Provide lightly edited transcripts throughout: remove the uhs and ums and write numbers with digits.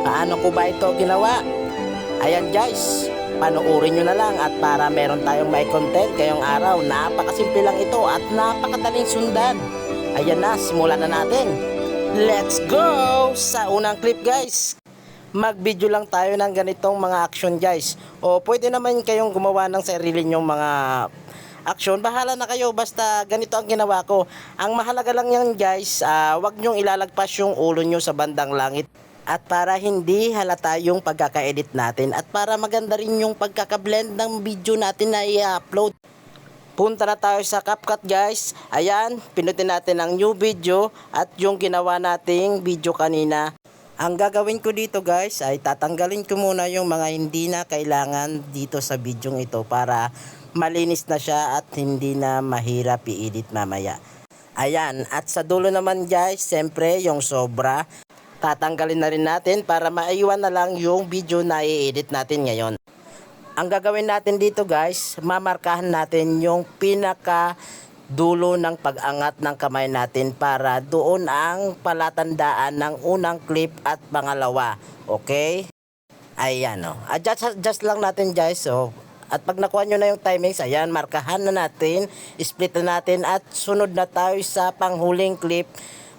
Paano ko ba ito ginawa? Ayan guys, panoorin nyo na lang at para meron tayong may content ngayong araw. Napakasimple lang ito at napakadaling sundan. Ayan na, simulan na natin. Let's go! Sa unang clip guys, mag-video lang tayo ng ganitong mga action guys. O pwede naman kayong gumawa ng sarili nyong mga action. Bahala na kayo, basta ganito ang ginawa ko. Ang mahalaga lang yan guys, wag nyong ilalagpas yung ulo nyo sa bandang langit. At para hindi halata yung pagkaka-edit natin at para maganda rin yung pagkaka-blend ng video natin na i-upload. Punta na tayo sa CapCut guys. Ayan, pinutin natin ang new video at yung ginawa nating video kanina. Ang gagawin ko dito guys ay tatanggalin ko muna yung mga hindi na kailangan dito sa video ito para malinis na siya at hindi na mahirap i-edit mamaya. Ayan, at sa dulo naman guys, siyempre yung sobra. Tatanggalin na rin natin para maiwan na lang yung video na i-edit natin ngayon. Ang gagawin natin dito guys, mamarkahan natin yung pinaka dulo ng pag-angat ng kamay natin para doon ang palatandaan ng unang clip at pangalawa. Okay? Ayan o. Adjust lang natin guys. So, at pag nakuha nyo na yung timings, ayan, markahan na natin, split na natin at sunod na tayo sa panghuling clip.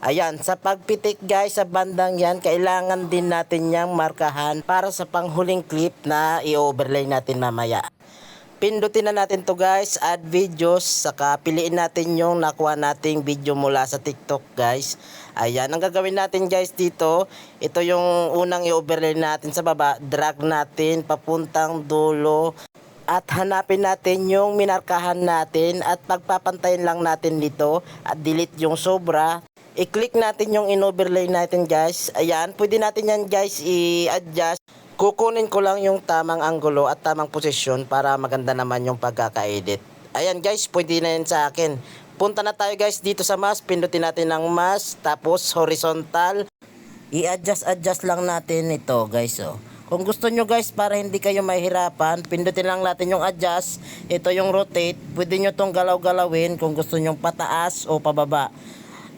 Ayan, sa pagpitik guys sa bandang yan, kailangan din natin yang markahan para sa panghuling clip na i-overlay natin mamaya. Pindutin na natin to guys, add videos, saka piliin natin yung nakuha nating video mula sa TikTok guys. Ayan, ang gagawin natin guys dito, ito yung unang i-overlay natin sa baba, drag natin papuntang dulo. At hanapin natin yung minarkahan natin at pagpapantayin lang natin dito at delete yung sobra. I-click natin yung in-overlay natin guys. Ayan, pwede natin yan guys i-adjust. Kukunin ko lang yung tamang anggulo at tamang posisyon para maganda naman yung pagkaka-edit. Ayan guys, pwede na yan sa akin. Punta na tayo guys dito sa mask. Pindutin natin ang mask. Tapos horizontal. I-adjust lang natin ito guys. Oh. Kung gusto nyo guys para hindi kayo mahirapan, pindutin lang natin yung adjust. Ito yung rotate. Pwede nyo tong galaw-galawin kung gusto nyo pataas o pababa.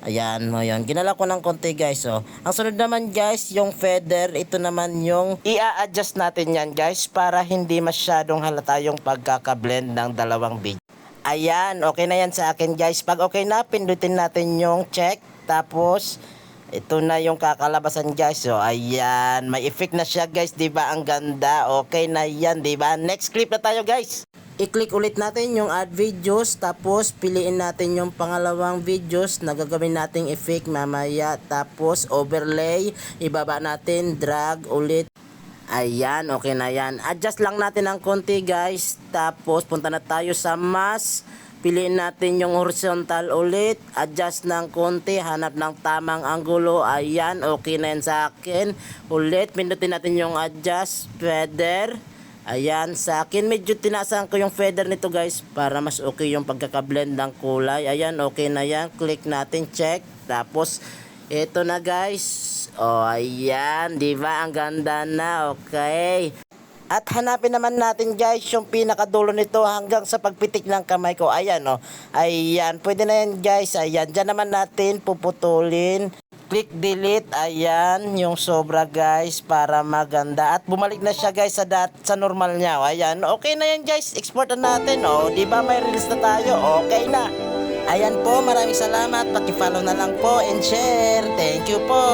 Ayan mo yun. Ginala ko ng konti guys. Oh. Ang sunod naman guys, yung feather. Ito naman yung i-adjust natin yan guys para hindi masyadong halata yung pagkaka-blend ng dalawang video. Ayan, okay na yan sa akin guys. Pag okay na, pindutin natin yung check. Tapos, ito na yung kakalabasan guys. So, ayan. May effect na siya guys. Diba? Ang ganda. Okay na yan. Diba? Next clip na tayo guys. I-click ulit natin yung add videos, tapos piliin natin yung pangalawang videos na gagawin nating effect mamaya, tapos overlay, ibaba natin, drag ulit. Ayan, okay na yan. Adjust lang natin ng konti guys, tapos punta na tayo sa mask. Piliin natin yung horizontal ulit, adjust ng konti, hanap ng tamang anggulo. Ayan, okay na yan sa akin. Ulit, pindutin natin yung adjust, feather. Ayan, sa akin medyo tinasan ko yung feather nito guys para mas okay yung pagkakablend ng kulay. Ayan, okay na yan. Click natin, check. Tapos, ito na guys. O, ayan. Diba? Ang ganda na. Okay. At hanapin naman natin guys yung pinakadulo nito hanggang sa pagpitik ng kamay ko. Ayan o. Ayan. Pwede na yan guys. Ayan. Diyan naman natin puputulin. Click delete, ayan, yung sobra guys para maganda. At bumalik na siya guys sa normal niya. Ayan, okay na yan guys, export na natin. O, diba may release na tayo? Okay na. Ayan po, maraming salamat. Paki-follow na lang po and share. Thank you po.